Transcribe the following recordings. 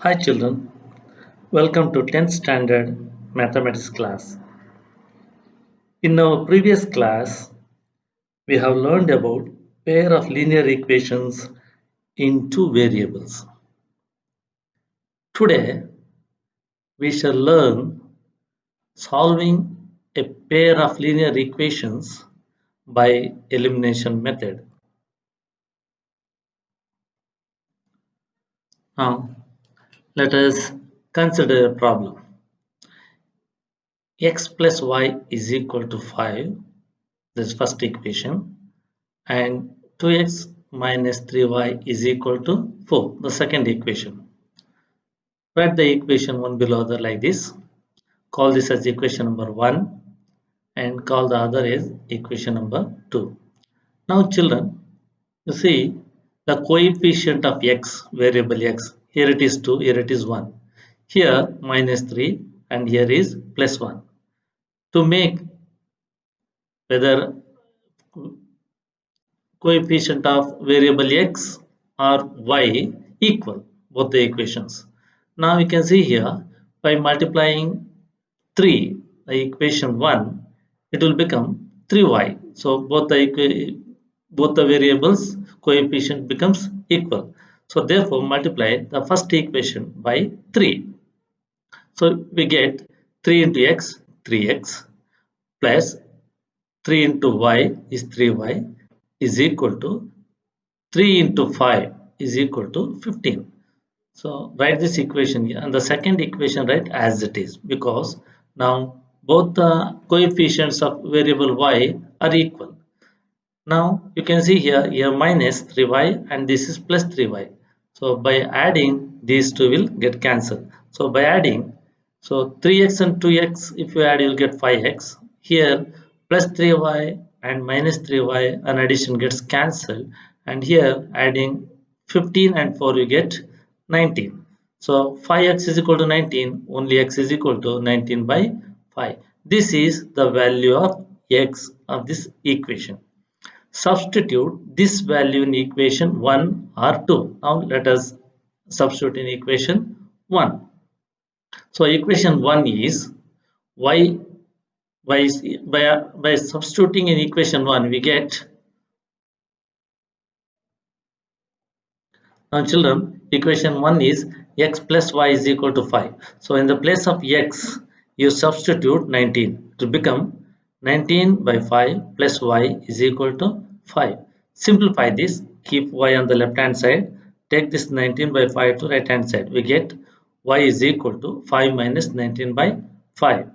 Hi children, welcome to 10th standard mathematics class. In our previous class, we have learned about pair of linear equations in two variables. Today, we shall learn solving a pair of linear equations by elimination method. Now, let us consider a problem. X plus y is equal to 5, this first equation, and 2x minus 3y is equal to 4, the second equation. Write the equation one below other like this. Call this as equation number 1 and call the other as equation number 2. Now children, you see the coefficient of x, variable x, here it is 2, here it is 1. Here minus 3 and here is plus 1. To make whether coefficient of variable x or y equal, both the equations. Now you can see here by multiplying 3, the equation 1, it will become 3y. So both the variables coefficient becomes equal. So therefore multiply the first equation by 3. So we get 3 into x, 3x plus 3 into y is 3y is equal to 3 into 5 is equal to 15. So write this equation here and the second equation write as it is, because now both the coefficients of variable y are equal. Now you can see here minus 3y and this is plus 3y. So by adding, these two will get cancelled. So by adding, so 3x and 2x, if you add, you'll get 5x. Here plus 3y and minus 3y, an addition gets cancelled. And here adding 15 and 4, you get 19. So 5x is equal to 19, only x is equal to 19 by 5. This is the value of x of this equation. Substitute this value in equation 1 or 2. Now let us substitute in equation 1. So equation 1 is y by substituting in equation 1 we get, now children, equation 1 is x plus y is equal to 5. So in the place of x you substitute 19 to become 19 by 5 plus y is equal to 5. Simplify this, keep y on the left hand side, take this 19 by 5 to right hand side. We get y is equal to 5 minus 19 by 5.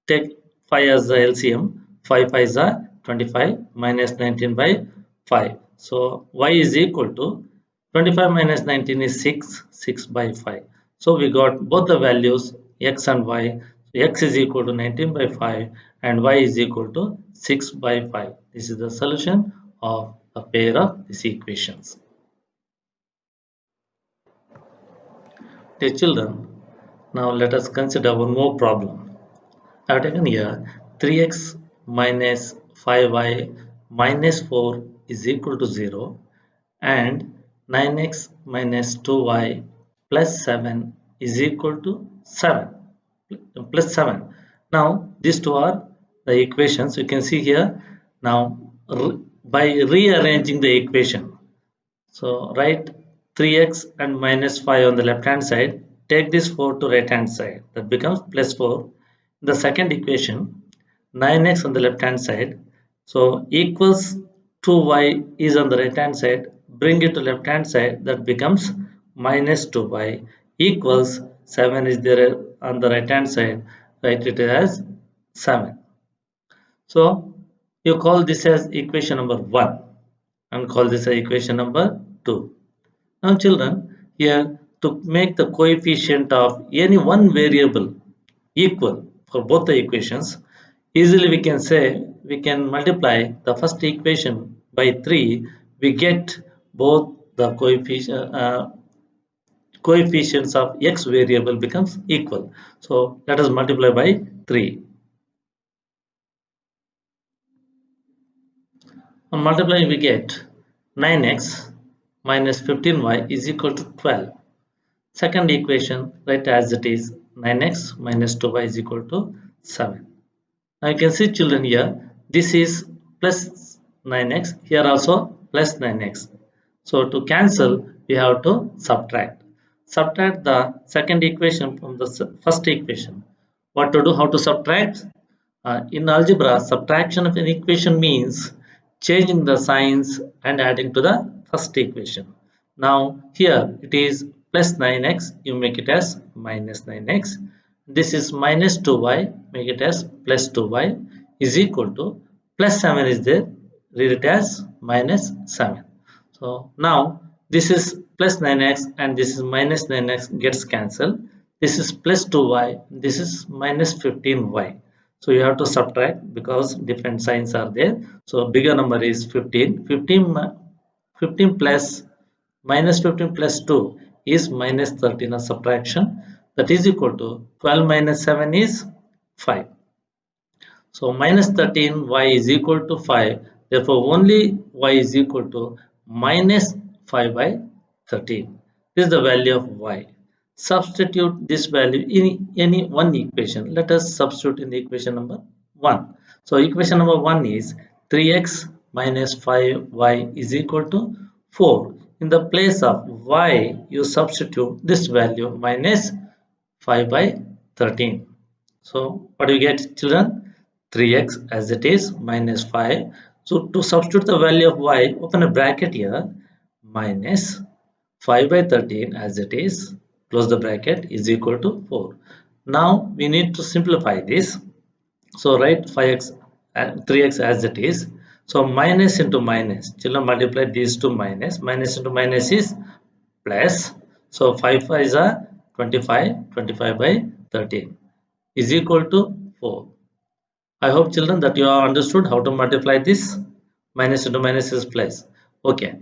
Take 5 as the LCM, 5 5s are 25 minus 19 by 5. So y is equal to 25 minus 19 is 6, 6 by 5. So we got both the values x and y. So x is equal to 19 by 5 and y is equal to 6 by 5. This is the solution of a pair of these equations. Dear children, now let us consider one more problem. I have taken here 3x minus 5y minus 4 is equal to 0 and 9x minus 2y plus 7 is equal to 7 plus 7. Now these two are the equations you can see here. Now by rearranging the equation, so write 3x and minus 5 on the left hand side, take this 4 to right hand side, that becomes plus 4. In the second equation 9x on the left hand side, so equals 2y is on the right hand side, bring it to left hand side, that becomes minus 2y equals 7 is there on the right hand side, write it as 7. So you call this as equation number 1 and call this as equation number 2. Now children, here to make the coefficient of any one variable equal for both the equations, easily we can say we can multiply the first equation by 3, we get both the coefficients of x variable becomes equal. So let us multiply by 3. On multiplying we get 9x minus 15y is equal to 12. Second equation, write as it is 9x minus 2y is equal to 7. Now you can see children here, this is plus 9x, here also plus 9x. So to cancel, we have to subtract. Subtract the second equation from the first equation. What to do? How to subtract? In algebra, subtraction of an equation means changing the signs and adding to the first equation. Now here it is plus 9x, you make it as minus 9x. This is minus 2y, make it as plus 2y is equal to plus 7 is there, read it as minus 7. So now this is plus 9x and this is minus 9x gets cancelled. This is plus 2y, this is minus 15y. So you have to subtract because different signs are there. So bigger number is 15. 15 plus minus 15 plus 2 is minus 13, a subtraction, that is equal to 12 minus 7 is 5. So minus 13 y is equal to 5. Therefore only y is equal to minus 5 by 13. This is the value of y. Substitute this value in any one equation. Let us substitute in the equation number 1. So equation number 1 is 3x minus 5y is equal to 4. In the place of y, you substitute this value minus 5 by 13. So what do you get, children? 3x as it is minus 5. So to substitute the value of y, open a bracket here, minus 5 by 13 as it is, close the bracket, is equal to 4. Now we need to simplify this. So write 5x and 3x as it is. So minus into minus, children, multiply these two minus. Minus into minus is plus. So 5 5 is a 25, 25 by 13 is equal to 4. I hope children that you have understood how to multiply this. Minus into minus is plus. Okay,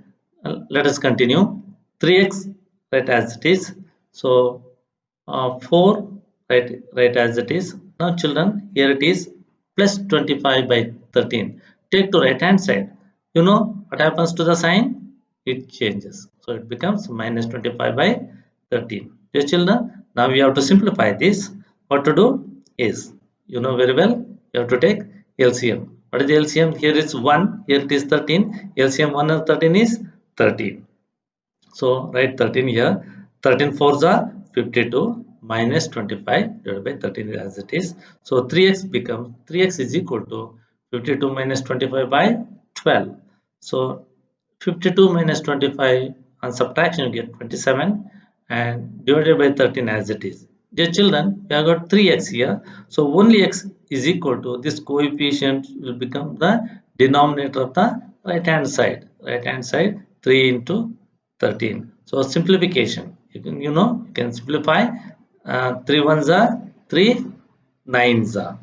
let us continue. 3x right as it is. So 4 right as it is. Now children, here it is plus 25 by 13. Take to right hand side. You know what happens to the sign? It changes. So it becomes minus 25 by 13. Dear children, now we have to simplify this. What to do is, you know very well, you have to take LCM. What is the LCM? Here is 1, here it is 13. LCM 1 and 13 is 13. So write 13 here. 13 fours are 52 minus 25 divided by 13 as it is. So 3x becomes 3x is equal to 52 minus 25 by 12. So 52 minus 25 on subtraction you get 27 and divided by 13 as it is. Dear children, we have got 3x here. So only x is equal to this coefficient will become the denominator of the right hand side. Right hand side 3 into 13. So simplification. You can simplify 3 ones are 3 nines are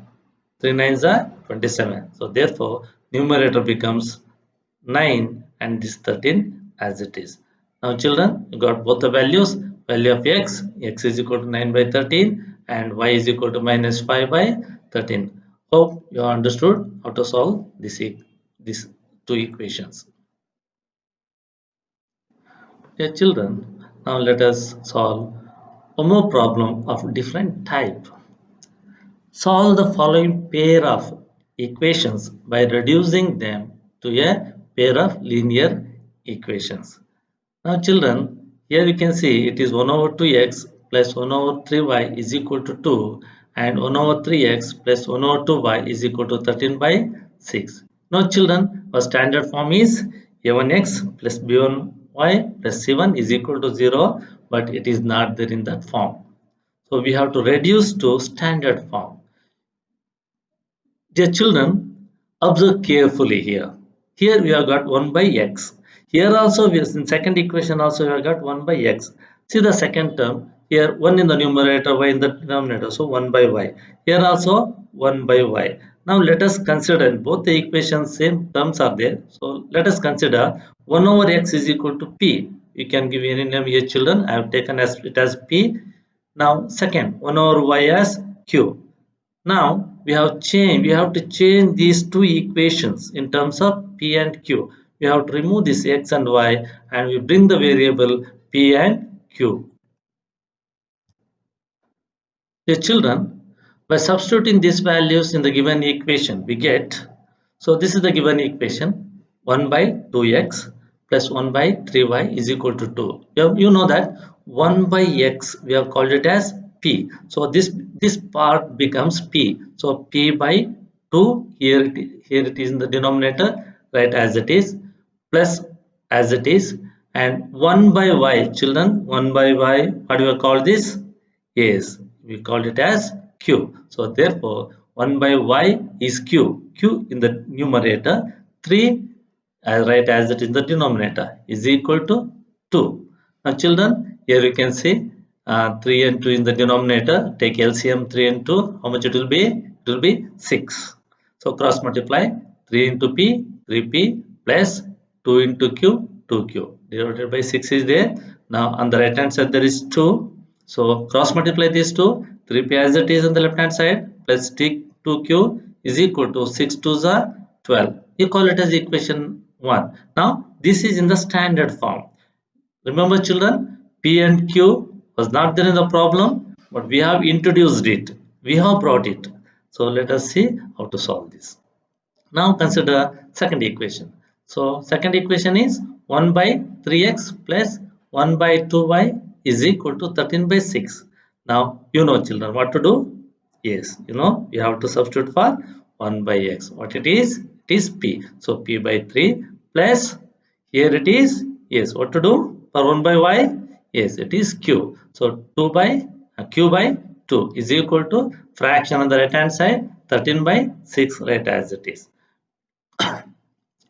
3 nines are 27. So therefore numerator becomes 9 and this 13 as it is. Now children, you got both the values. Value of x is equal to 9 by 13 and y is equal to minus 5 by 13. Hope you understood how to solve these two equations. Dear children, now let us solve one more problem of different type. Solve the following pair of equations by reducing them to a pair of linear equations. Now children, here you can see it is 1 over 2x plus 1 over 3y is equal to 2 and 1 over 3x plus 1 over 2y is equal to 13 by 6. Now children, our standard form is a1x plus b1y plus c1 is equal to 0, but it is not there in that form. So we have to reduce to standard form. Dear children, observe carefully here. Here we have got 1 by x. Here also, in second equation also we have got 1 by x. See the second term. Here 1 in the numerator, y in the denominator. So 1 by y. Here also 1 by y. Now let us consider in both the equations same terms are there. So let us consider 1 over x is equal to p. You can give any name here children. I have taken it as p. Now second 1 over y as q. Now we have to change these two equations in terms of p and q. We have to remove this x and y and we bring the variable p and q. The children, by substituting these values in the given equation, we get, so this is the given equation, 1 by 2x plus 1 by 3y is equal to 2. You know that 1 by x, we have called it as p. So this part becomes p. So p by 2, here it is in the denominator, right, as it is, plus as it is, and 1 by y, children, 1 by y, what do you call this? Yes, we called it as q. So therefore 1 by y is q. Q in the numerator, 3 as right as it is in the denominator is equal to 2. Now children, here you can see 3 and 2 in the denominator. Take LCM 3 and 2. How much it will be? It will be 6. So cross multiply 3 into p, 3p plus 2 into q, 2q divided by 6 is there. Now on the right hand side there is 2. So cross multiply these two, 3p as it is on the left hand side plus 2q is equal to 6 2s are 12. You call it as equation 1. Now this is in the standard form. Remember children, p and q was not there in the problem, but we have introduced it. We have brought it. So let us see how to solve this. Now consider second equation. So second equation is 1 by 3x plus 1 by 2y is equal to 13 by 6. Now you know children what to do. Yes, you know you have to substitute for 1 by x. What it is? It is p. So p by 3 plus here it is. Yes, what to do for 1 by y? Yes, it is q. So 2 by q by 2 is equal to fraction on the right hand side 13 by 6 right as it is.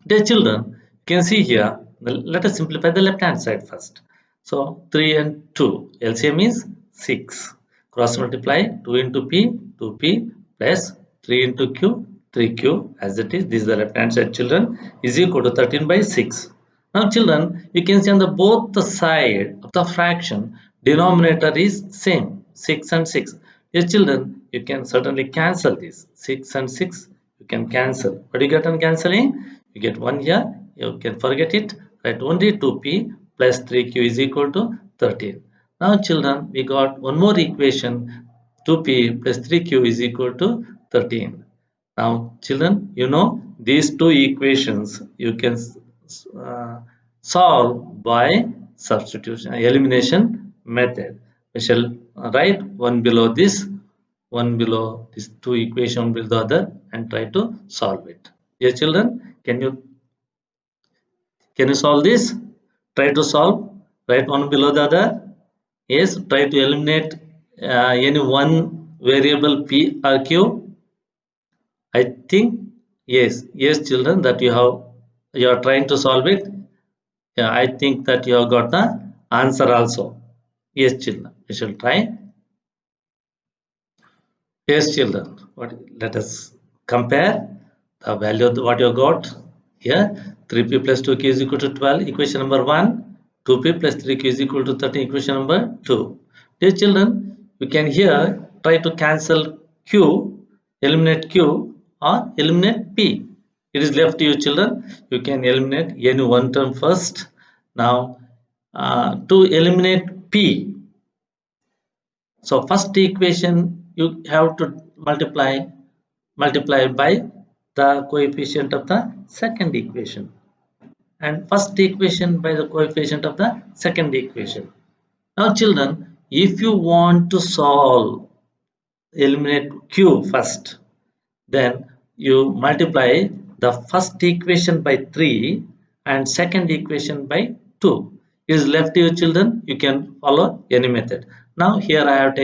Dear children, you can see here, let us simplify the left hand side first. So 3 and 2, LCM is 6. Cross multiply 2 into p, 2p plus 3 into q, 3q as it is. This is the left hand side children is equal to 13 by 6. Now children, you can see on the both the side of the fraction, denominator is same, 6 and 6. Dear children, you can certainly cancel this, 6 and 6 you can cancel. What do you get on cancelling? You get 1 here, you can forget it, write only 2p plus 3q is equal to 13. Now children, we got one more equation, 2p plus 3q is equal to 13. Now children, you know these two equations you can solve by substitution, elimination method. We shall write one below this, one below these two equation below the other and try to solve it. Dear children, can you solve this? Try to solve. Write one below the other. Yes, try to eliminate any one variable p or q. I think yes, children, that you are trying to solve it. Yeah, I think that you have got the answer also. Yes, children, we shall try. Yes, children, let us compare the value of what you got here. 3p plus 2q is equal to 12, equation number 1. 2p plus 3q is equal to 13, equation number 2. Dear children, you can here try to cancel q, eliminate q or eliminate p. It is left to you children. You can eliminate any one term first. Now to eliminate p, so first equation you have to multiply by the coefficient of the second equation, and first equation by the coefficient of the second equation. Now children, if you want to solve, eliminate q first, then you multiply the first equation by 3 and second equation by 2. It is left to you children, you can follow any method. Now here I have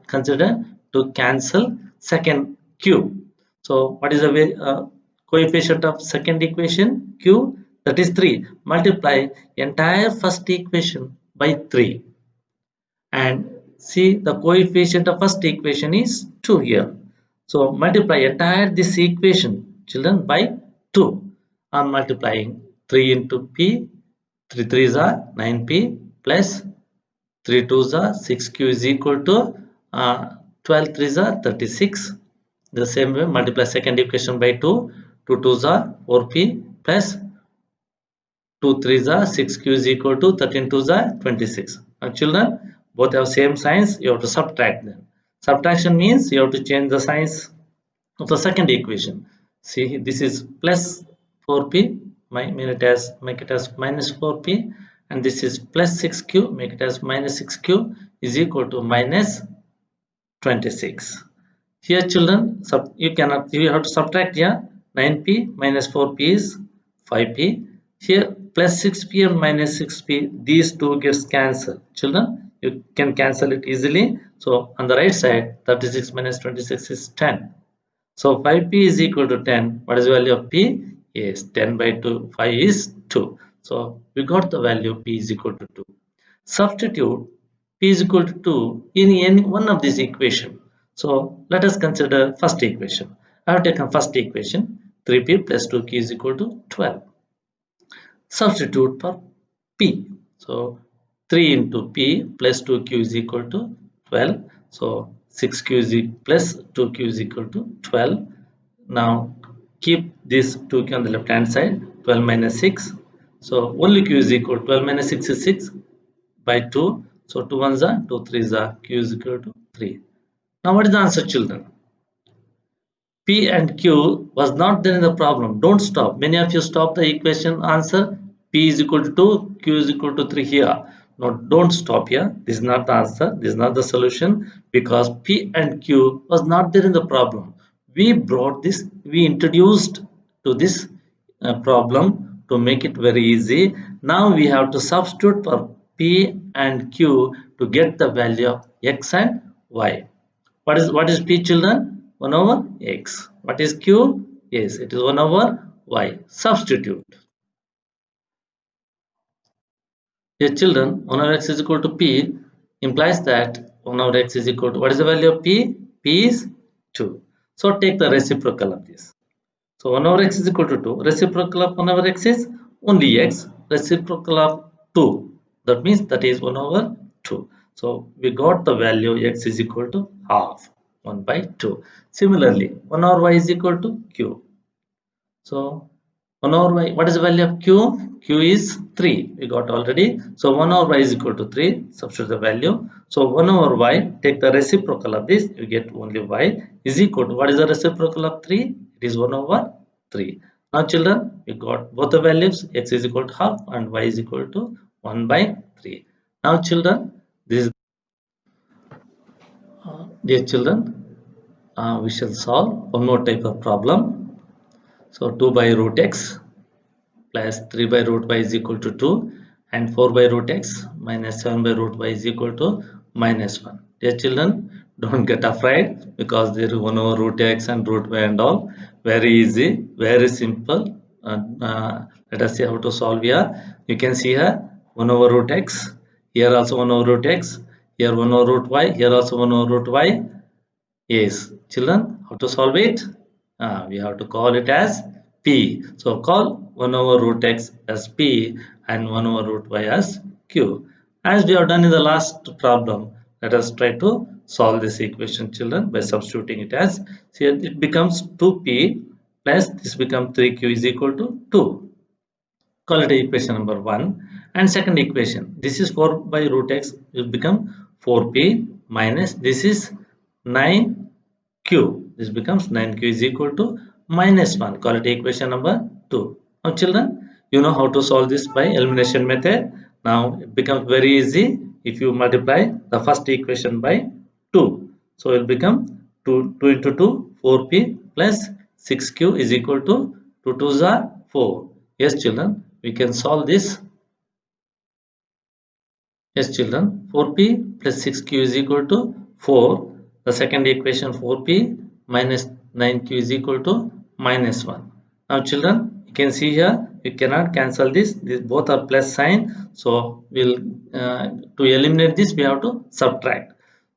considered to cancel second q. So what is the coefficient of second equation? Q, that is 3. Multiply entire first equation by 3 and see the coefficient of first equation is 2 here. So multiply entire this equation children by 2. On multiplying 3 into p, 3 3s are 9p plus 3 2s are 6q is equal to 12 3s are 36. The same way multiply second equation by 2, 2 2s are 4p plus 2 3s are 6q is equal to 13 2s are 26. Now children, both have same signs, you have to subtract them. Subtraction means you have to change the signs of the second equation. See, this is plus 4p, make it as minus 4p, and this is plus 6q, make it as minus 6q, is equal to minus 26. Here children, you have to subtract here. 9p minus 4p is 5p. Here plus 6p and minus 6p, these two gets cancelled. Children, you can cancel it easily. So on the right side, 36 minus 26 is 10. So 5p is equal to 10. What is the value of p? Yes, 10 by 2. 5 is 2. So we got the value p is equal to 2. Substitute p is equal to 2 in any one of these equation. So let us consider first equation. I have taken first equation, 3p plus 2q is equal to 12. Substitute for p. So 3 into p plus 2q is equal to 12. So 6q is plus 2q is equal to 12. Now keep this 2q on the left hand side, 12 minus 6. So only q is equal to 12 minus 6 is 6 by 2. So 2 ones are 2 3s are, q is equal to 3. Now what is the answer, children? P and Q was not there in the problem. Don't stop. Many of you stop the equation answer. P is equal to 2, Q is equal to 3 here. No, don't stop here. This is not the answer. This is not the solution, because P and Q was not there in the problem. We brought this, we introduced to this problem to make it very easy. Now we have to substitute for P and Q to get the value of X and Y. What is P, children? 1 over X. What is Q? Yes, it is 1 over Y. Substitute. Here children, 1 over X is equal to P implies that 1 over X is equal to, what is the value of P? P is 2. So take the reciprocal of this. So 1 over X is equal to 2. Reciprocal of 1 over X is only X. Reciprocal of 2. That means that is 1 over 2. So we got the value X is equal to half. 1 by 2. Similarly, 1 over Y is equal to Q. So 1 over Y, what is the value of Q? Q is 3. We got already. So 1 over Y is equal to 3. Substitute the value. So 1 over Y, take the reciprocal of this. You get only Y is equal to, what is the reciprocal of 3? It is 1 over 3. Now children, we got both the values. X is equal to half and Y is equal to 1 by 3. Now children, this is dear children, we shall solve one more type of problem. So 2 by root x plus 3 by root y is equal to 2, and 4 by root x minus 7 by root y is equal to minus 1. Dear children, don't get afraid, because there is 1 over root x and root y and all. Very easy, very simple. Let us see how to solve here. You can see here 1 over root x, here also 1 over root x, here 1 over root y, here also 1 over root y. Yes, children, how to solve it? We have to call it as P. So call 1 over root x as P and 1 over root y as Q. As we have done in the last problem, let us try to solve this equation, children, by substituting it as, see, it becomes 2P plus this becomes 3Q is equal to 2. Call it equation number 1. And second equation, this is 4 by root x, will become 4P minus this is 9Q. This becomes 9Q is equal to minus 1. Call it equation number 2. Now children, you know how to solve this by elimination method. Now it becomes very easy if you multiply the first equation by 2. So it will become 2 into 2, 4P plus 6Q is equal to 2 2s are 4. Yes children, we can solve this. Yes children, 4P plus 6Q is equal to 4. The second equation 4P minus 9Q is equal to minus 1. Now children, you can see here, you cannot cancel this. These both are plus sign. So we'll to eliminate this, we have to subtract.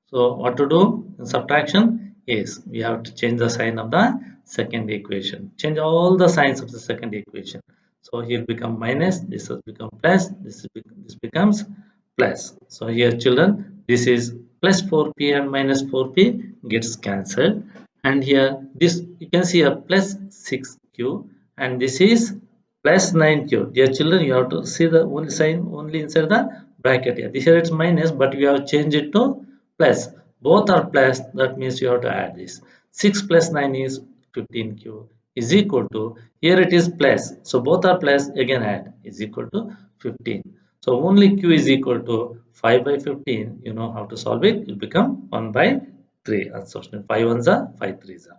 So what to do in subtraction? Yes, we have to change the sign of the second equation. Change all the signs of the second equation. So here become minus, this has become plus, this becomes plus. So here children, this is plus 4p and minus 4p gets cancelled, and here this you can see a plus 6q and this is plus 9q. Dear children, you have to see the only sign only inside the bracket here. This here it's minus, but we have changed it to plus. both are plus, that means you have to add this. 6 plus 9 is 15q is equal to, here it is plus, so both are plus, again add, is equal to 15. So only q is equal to 5 by 15. You know how to solve it. It will become 1 by 3. And substitute 5 ones are 5 threes are.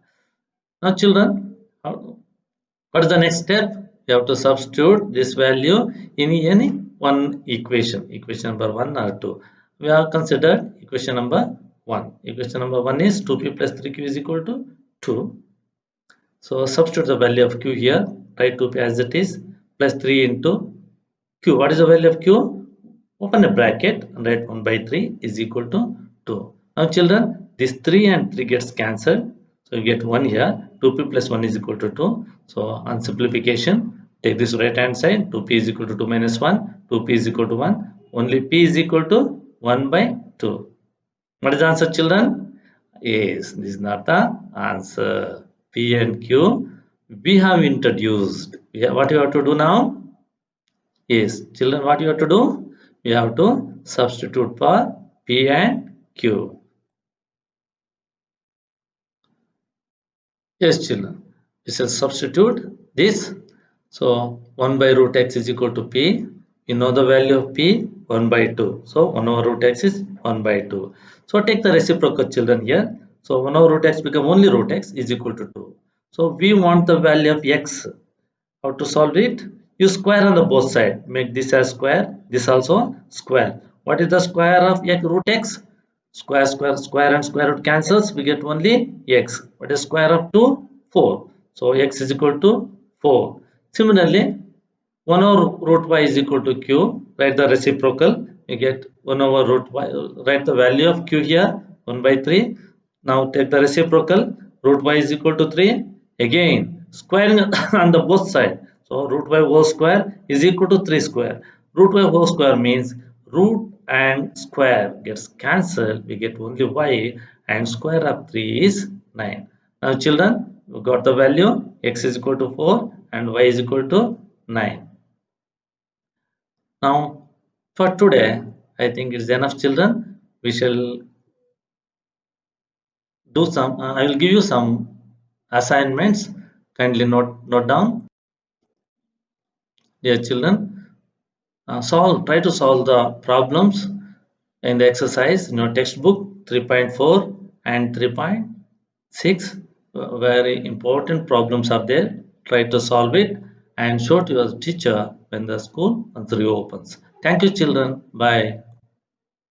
Now children, what is the next step? You have to substitute this value in any one equation, equation number 1 or 2. We have considered equation number 1. Equation number 1 is 2p plus 3q is equal to 2. So substitute the value of q here. Write 2p as it is, plus 3 into q. What is the value of q? Open a bracket and write 1 by 3 is equal to 2. Now children, this 3 and 3 gets cancelled. So you get 1 here. 2p plus 1 is equal to 2. So on simplification, take this right hand side. 2p is equal to 2 minus 1. 2p is equal to 1. Only p is equal to 1 by 2. What is the answer, children? Yes, this is not the answer. P and Q we have introduced. What you have to do now? Yes, children, what you have to do? You have to substitute for P and Q. Yes, children. We shall substitute this. So 1 by root x is equal to P. You know the value of P, 1 by 2. So 1 over root x is 1 by 2. So take the reciprocal, children, here. So 1 over root x become only root x is equal to 2. So we want the value of x. How to solve it? Use square on the both side. Make this as square, this also square. What is the square of x root x? Square, square, square and square root cancels. We get only x. What is square of 2? 4. So x is equal to 4. Similarly, 1 over root y is equal to q. Write the reciprocal. You get 1 over root y. Write the value of q here, 1 by 3. Now take the reciprocal. Root y is equal to 3. Again, squaring on the both side. So root y whole square is equal to 3 square. Root y whole square means root and square gets cancelled. We get only y, and square of 3 is 9. Now children, we got the value. X is equal to 4 and y is equal to 9. Now for today, I think it's enough, children. We shall do some, I will give you some assignments. Kindly note down. Dear children, try to solve the problems in the exercise in your textbook 3.4 and 3.6. Very important problems are there. Try to solve it and show to your teacher when the school once reopens. Thank you, children. Bye.